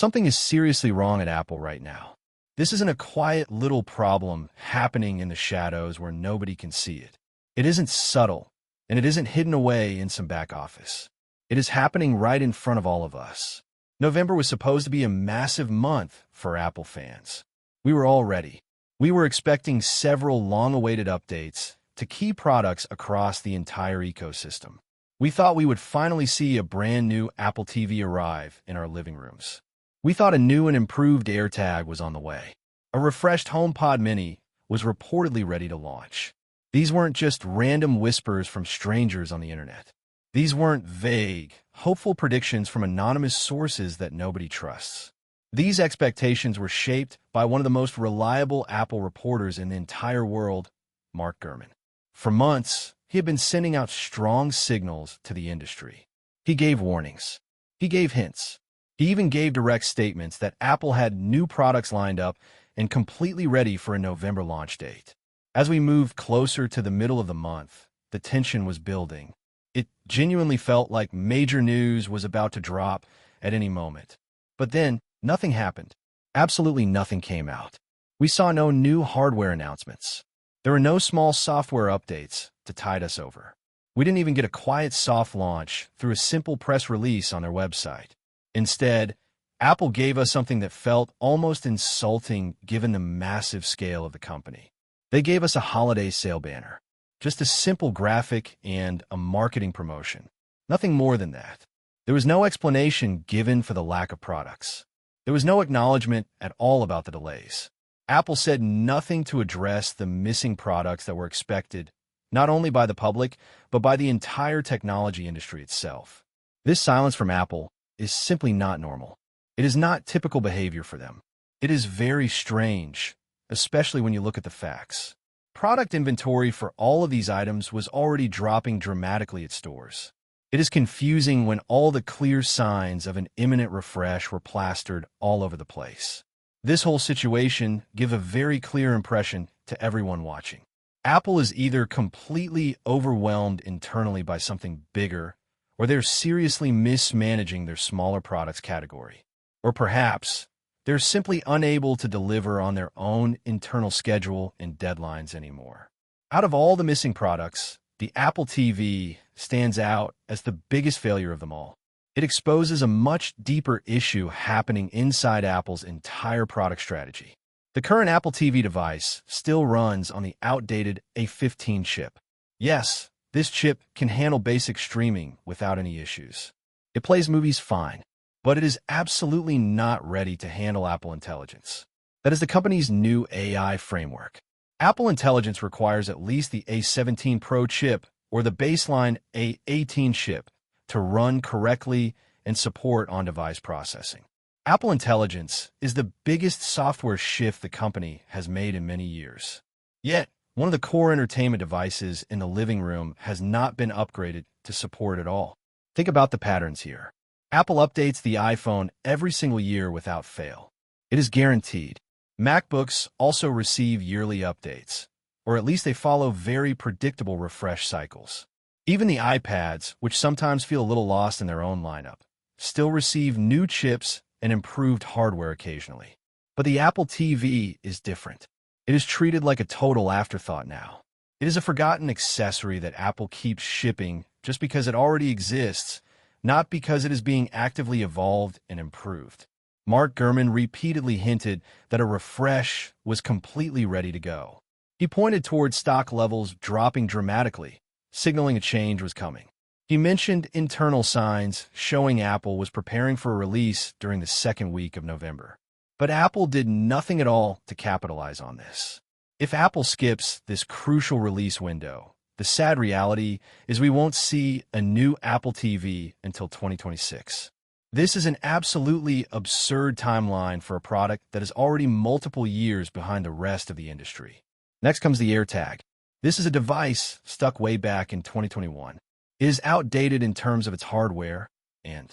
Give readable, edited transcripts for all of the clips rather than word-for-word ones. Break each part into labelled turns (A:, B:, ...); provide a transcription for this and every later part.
A: Something is seriously wrong at Apple right now. This isn't a quiet little problem happening in the shadows where nobody can see it. It isn't subtle, and it isn't hidden away in some back office. It is happening right in front of all of us. November was supposed to be a massive month for Apple fans. We were all ready. We were expecting several long-awaited updates to key products across the entire ecosystem. We thought we would finally see a brand new Apple TV arrive in our living rooms. We thought a new and improved AirTag was on the way. A refreshed HomePod Mini was reportedly ready to launch. These weren't just random whispers from strangers on the internet. These weren't vague, hopeful predictions from anonymous sources that nobody trusts. These expectations were shaped by one of the most reliable Apple reporters in the entire world, Mark Gurman. For months, he had been sending out strong signals to the industry. He gave warnings. He gave hints. He even gave direct statements that Apple had new products lined up and completely ready for a November launch date. As we moved closer to the middle of the month, the tension was building. It genuinely felt like major news was about to drop at any moment. But then, nothing happened. Absolutely nothing came out. We saw no new hardware announcements. There were no small software updates to tide us over. We didn't even get a quiet soft launch through a simple press release on their website. Instead, Apple gave us something that felt almost insulting given the massive scale of the company. They gave us a holiday sale banner. Just a simple graphic and a marketing promotion. Nothing more than that. There was no explanation given for the lack of products. There was no acknowledgement at all about the delays. Apple said nothing to address the missing products that were expected, not only by the public, but by the entire technology industry itself. This silence from Apple is simply not normal. It is not typical behavior for them. It is very strange, especially when you look at the facts. Product inventory for all of these items was already dropping dramatically at stores. It is confusing when all the clear signs of an imminent refresh were plastered all over the place. This whole situation gives a very clear impression to everyone watching. Apple is either completely overwhelmed internally by something bigger, or they're seriously mismanaging their smaller products category. Or perhaps they're simply unable to deliver on their own internal schedule and deadlines anymore. Out of all the missing products, the Apple TV stands out as the biggest failure of them all. It exposes a much deeper issue happening inside Apple's entire product strategy. The current Apple TV device still runs on the outdated A15 chip. Yes, this chip can handle basic streaming without any issues. It plays movies fine, but it is absolutely not ready to handle Apple Intelligence. That is the company's new AI framework. Apple Intelligence requires at least the A17 Pro chip or the baseline A18 chip to run correctly and support on-device processing. Apple Intelligence is the biggest software shift the company has made in many years. Yet, one of the core entertainment devices in the living room has not been upgraded to support it all. Think about the patterns here. Apple updates the iPhone every single year without fail. It is guaranteed. MacBooks also receive yearly updates, or at least they follow very predictable refresh cycles. Even the iPads, which sometimes feel a little lost in their own lineup, still receive new chips and improved hardware occasionally. But the Apple TV is different. It is treated like a total afterthought now. It is a forgotten accessory that Apple keeps shipping just because it already exists, not because it is being actively evolved and improved. Mark Gurman repeatedly hinted that a refresh was completely ready to go. He pointed towards stock levels dropping dramatically, signaling a change was coming. He mentioned internal signs showing Apple was preparing for a release during the second week of November. But Apple did nothing at all to capitalize on this. If Apple skips this crucial release window, the sad reality is we won't see a new Apple TV until 2026. This is an absolutely absurd timeline for a product that is already multiple years behind the rest of the industry. Next comes the AirTag. This is a device stuck way back in 2021. It is outdated in terms of its hardware, and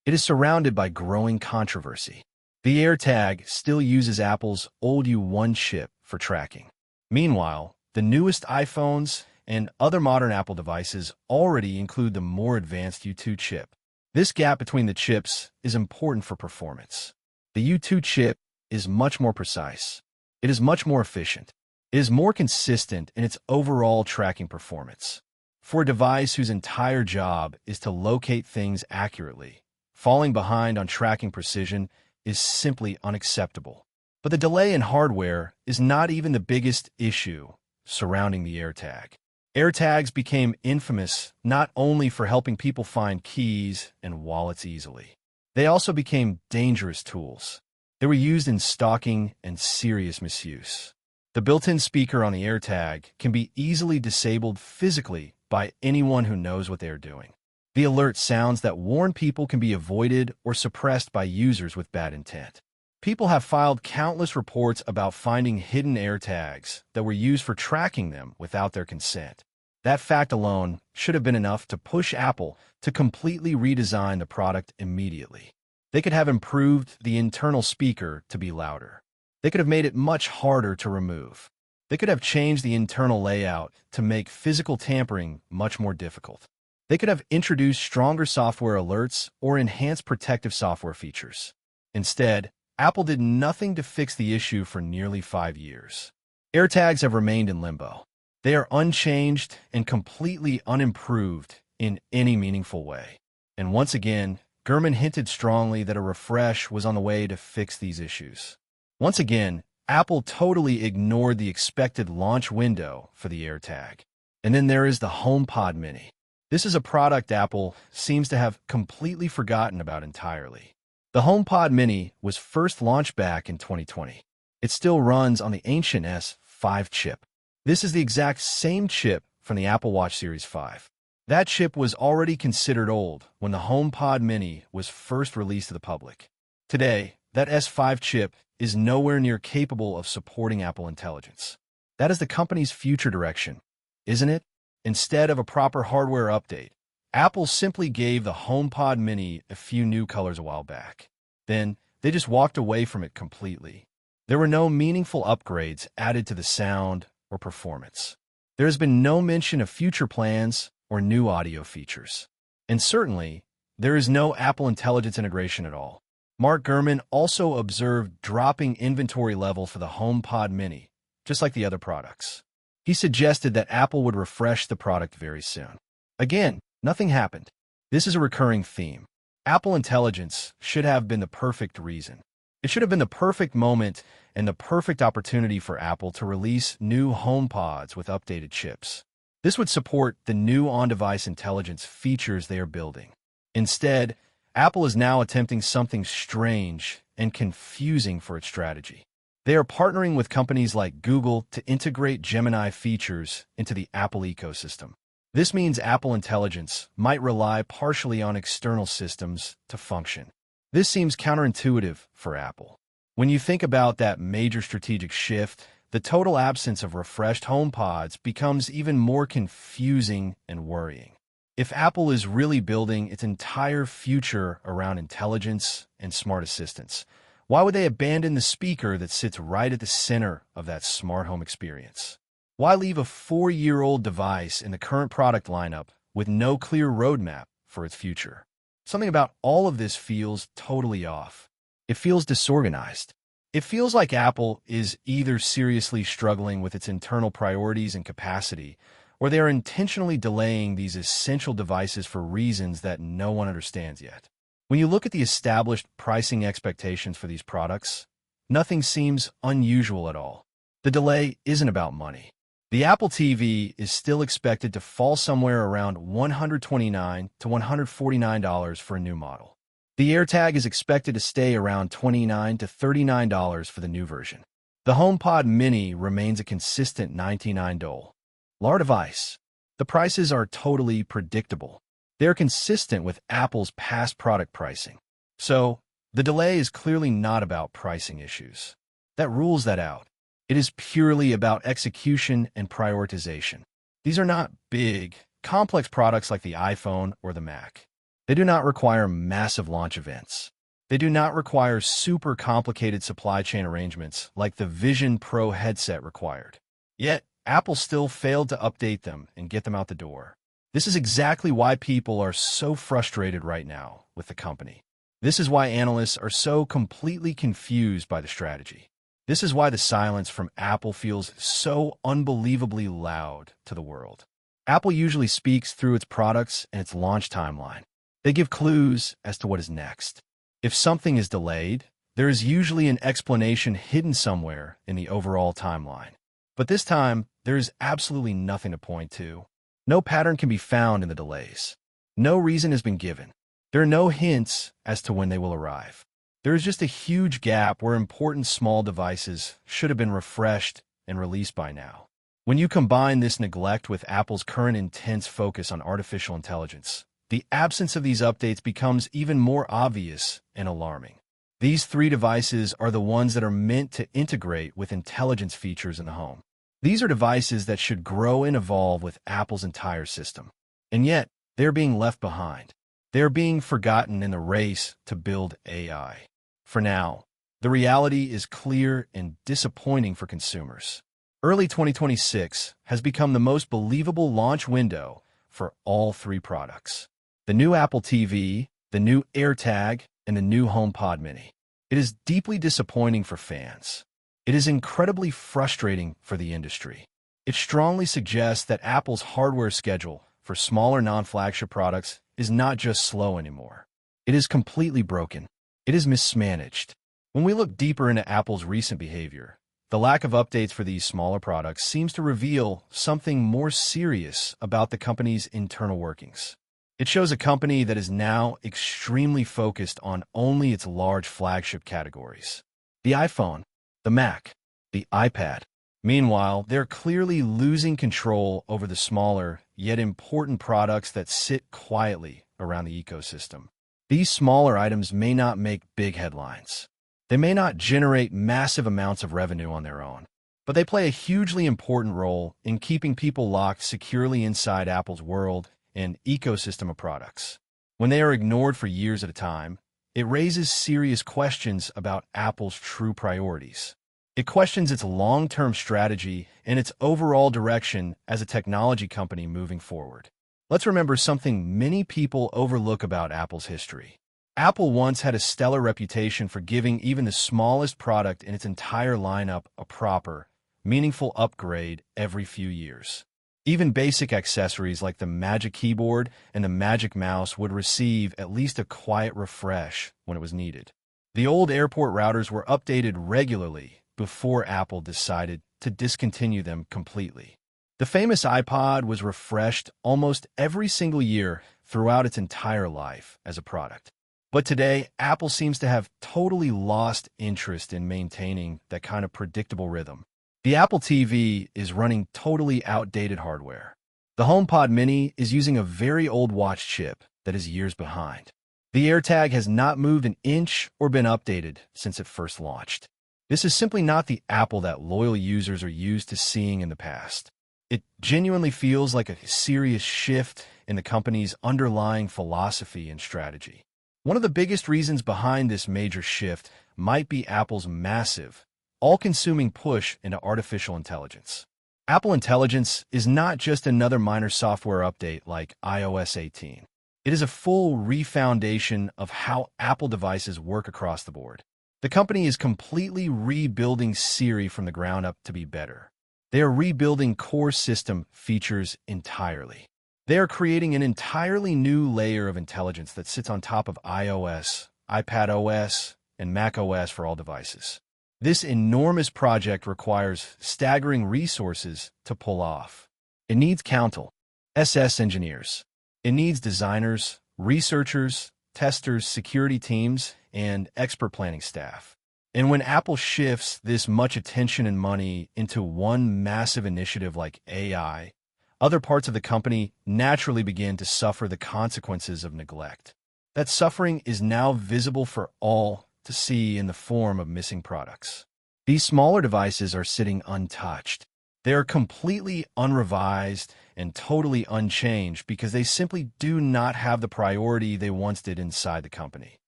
A: it is surrounded by growing controversy. The AirTag still uses Apple's old U1 chip for tracking. Meanwhile, the newest iPhones and other modern Apple devices already include the more advanced U2 chip. This gap between the chips is important for performance. The U2 chip is much more precise. It is much more efficient. It is more consistent in its overall tracking performance. For a device whose entire job is to locate things accurately, falling behind on tracking precision is simply unacceptable. But the delay in hardware is not even the biggest issue surrounding the AirTag. AirTags became infamous not only for helping people find keys and wallets easily. They also became dangerous tools. They were used in stalking and serious misuse. The built-in speaker on the AirTag can be easily disabled physically by anyone who knows what they are doing. The alert sounds that warn people can be avoided or suppressed by users with bad intent. People have filed countless reports about finding hidden AirTags that were used for tracking them without their consent. That fact alone should have been enough to push Apple to completely redesign the product immediately. They could have improved the internal speaker to be louder. They could have made it much harder to remove. They could have changed the internal layout to make physical tampering much more difficult. They could have introduced stronger software alerts or enhanced protective software features. Instead, Apple did nothing to fix the issue for nearly 5 years. AirTags have remained in limbo. They are unchanged and completely unimproved in any meaningful way. And once again, Gurman hinted strongly that a refresh was on the way to fix these issues. Once again, Apple totally ignored the expected launch window for the AirTag. And then there is the HomePod Mini. This is a product Apple seems to have completely forgotten about entirely. The HomePod Mini was first launched back in 2020. It still runs on the ancient S5 chip. This is the exact same chip from the Apple Watch Series 5. That chip was already considered old when the HomePod Mini was first released to the public. Today, that S5 chip is nowhere near capable of supporting Apple Intelligence. That is the company's future direction, isn't it? Instead of a proper hardware update, Apple simply gave the HomePod Mini a few new colors a while back. Then, they just walked away from it completely. There were no meaningful upgrades added to the sound or performance. There has been no mention of future plans or new audio features. And certainly, there is no Apple Intelligence integration at all. Mark Gurman also observed dropping inventory level for the HomePod Mini, just like the other products. He suggested that Apple would refresh the product very soon. Again, nothing happened. This is a recurring theme. Apple Intelligence should have been the perfect reason. It should have been the perfect moment and the perfect opportunity for Apple to release new HomePods with updated chips. This would support the new on-device intelligence features they are building. Instead, Apple is now attempting something strange and confusing for its strategy. They are partnering with companies like Google to integrate Gemini features into the Apple ecosystem. This means Apple Intelligence might rely partially on external systems to function. This seems counterintuitive for Apple. When you think about that major strategic shift, the total absence of refreshed HomePods becomes even more confusing and worrying. If Apple is really building its entire future around intelligence and smart assistants, why would they abandon the speaker that sits right at the center of that smart home experience? Why leave a 4-year-old device in the current product lineup with no clear roadmap for its future? Something about all of this feels totally off. It feels disorganized. It feels like Apple is either seriously struggling with its internal priorities and capacity, or they are intentionally delaying these essential devices for reasons that no one understands yet. When you look at the established pricing expectations for these products, nothing seems unusual at all. The delay isn't about money. The Apple TV is still expected to fall somewhere around $129 to $149 for a new model. The AirTag is expected to stay around $29 to $39 for the new version. The HomePod Mini remains a consistent $99. Large device. The prices are totally predictable. They're consistent with Apple's past product pricing. So, the delay is clearly not about pricing issues. That rules that out. It is purely about execution and prioritization. These are not big, complex products like the iPhone or the Mac. They do not require massive launch events. They do not require super complicated supply chain arrangements like the Vision Pro headset required. Yet, Apple still failed to update them and get them out the door. This is exactly why people are so frustrated right now with the company. This is why analysts are so completely confused by the strategy. This is why the silence from Apple feels so unbelievably loud to the world. Apple usually speaks through its products and its launch timeline. They give clues as to what is next. If something is delayed, there is usually an explanation hidden somewhere in the overall timeline. But this time, there is absolutely nothing to point to. No pattern can be found in the delays. No reason has been given. There are no hints as to when they will arrive. There is just a huge gap where important small devices should have been refreshed and released by now. When you combine this neglect with Apple's current intense focus on artificial intelligence, the absence of these updates becomes even more obvious and alarming. These three devices are the ones that are meant to integrate with intelligence features in the home. These are devices that should grow and evolve with Apple's entire system. And yet, they're being left behind. They're being forgotten in the race to build AI. For now, the reality is clear and disappointing for consumers. Early 2026 has become the most believable launch window for all three products. The new Apple TV, the new AirTag, and the new HomePod Mini. It is deeply disappointing for fans. It is incredibly frustrating for the industry. It strongly suggests that Apple's hardware schedule for smaller non-flagship products is not just slow anymore. It is completely broken. It is mismanaged. When we look deeper into Apple's recent behavior, the lack of updates for these smaller products seems to reveal something more serious about the company's internal workings. It shows a company that is now extremely focused on only its large flagship categories. The iPhone, the Mac, the iPad. Meanwhile, they're clearly losing control over the smaller, yet important products that sit quietly around the ecosystem. These smaller items may not make big headlines. They may not generate massive amounts of revenue on their own, but they play a hugely important role in keeping people locked securely inside Apple's world and ecosystem of products. When they are ignored for years at a time, it raises serious questions about Apple's true priorities. It questions its long-term strategy and its overall direction as a technology company moving forward. Let's remember something many people overlook about Apple's history. Apple once had a stellar reputation for giving even the smallest product in its entire lineup a proper, meaningful upgrade every few years. Even basic accessories like the Magic Keyboard and the Magic Mouse would receive at least a quiet refresh when it was needed. The old airport routers were updated regularly before Apple decided to discontinue them completely. The famous iPod was refreshed almost every single year throughout its entire life as a product. But today, Apple seems to have totally lost interest in maintaining that kind of predictable rhythm. The Apple TV is running totally outdated hardware. The HomePod Mini is using a very old watch chip that is years behind. The AirTag has not moved an inch or been updated since it first launched. This is simply not the Apple that loyal users are used to seeing in the past. It genuinely feels like a serious shift in the company's underlying philosophy and strategy. One of the biggest reasons behind this major shift might be Apple's massive, all-consuming push into artificial intelligence. Apple Intelligence is not just another minor software update like iOS 18. It is a full refoundation of how Apple devices work across the board. The company is completely rebuilding Siri from the ground up to be better. They are rebuilding core system features entirely. They are creating an entirely new layer of intelligence that sits on top of iOS, iPadOS, and macOS for all devices. This enormous project requires staggering resources to pull off. It needs Counsel, SS engineers. It needs designers, researchers, testers, security teams, and expert planning staff. And when Apple shifts this much attention and money into one massive initiative like AI, other parts of the company naturally begin to suffer the consequences of neglect. That suffering is now visible for all to see in the form of missing products. These smaller devices are sitting untouched. They are completely unrevised and totally unchanged because they simply do not have the priority they once did inside the company.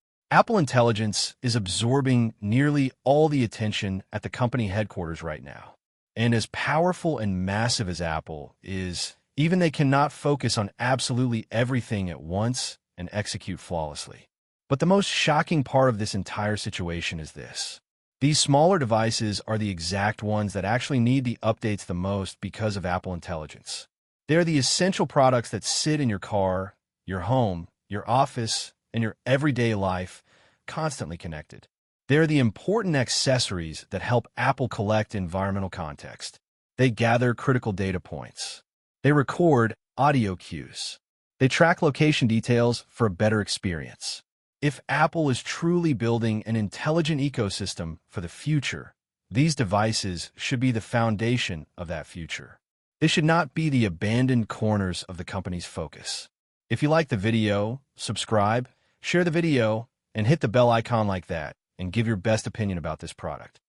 A: Apple Intelligence is absorbing nearly all the attention at the company headquarters right now. And as powerful and massive as Apple is, even they cannot focus on absolutely everything at once and execute flawlessly. But the most shocking part of this entire situation is this. These smaller devices are the exact ones that actually need the updates the most because of Apple Intelligence. They're the essential products that sit in your car, your home, your office, and your everyday life, constantly connected. They're the important accessories that help Apple collect environmental context. They gather critical data points. They record audio cues. They track location details for a better experience. If Apple is truly building an intelligent ecosystem for the future, these devices should be the foundation of that future. They should not be the abandoned corners of the company's focus. If you like the video, subscribe, share the video, and hit the bell icon like that, and give your best opinion about this product.